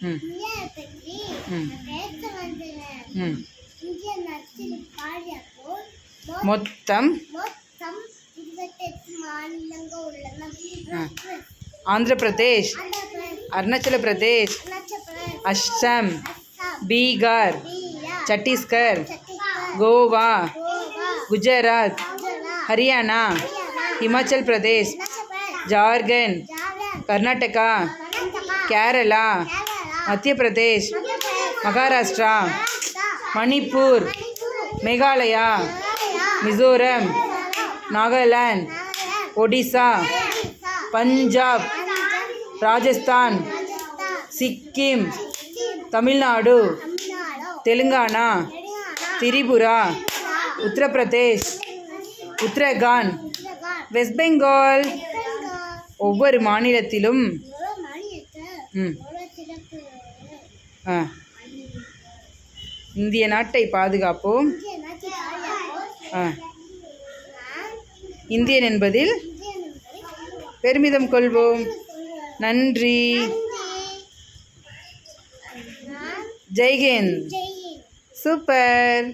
ம் ம் ம் மொத்தம் ஆந்திர பிரதேஷ், அருணாச்சல பிரதேஷ், அஸ்ஸாம், பீகார், சத்தீஸ்கர், கோவா, குஜராத், ஹரியானா, ஹிமாச்சல் பிரதேஷ், ஜார்க்கண்ட், கர்நாடகா, கேரளா, மத்திய பிரதேஷ், மகாராஷ்டிரா, மணிப்பூர், மேகாலயா, மிசோரம், நாகாலாந்து, ஒடிசா, பஞ்சாப், ராஜஸ்தான், சிக்கிம், தமிழ்நாடு, தெலுங்கானா, திரிபுரா, உத்தரப்பிரதேஷ், உத்தரகாண்ட், வெஸ்ட் பெங்கால். ஒவ்வொரு மாநிலத்திலும் இந்திய நாட்டை பாதுகாப்போம். இந்தியன் என்பதில் பெருமிதம் கொள்வோம். நன்றி. ஜெய்ஹிந்த். சூப்பர்.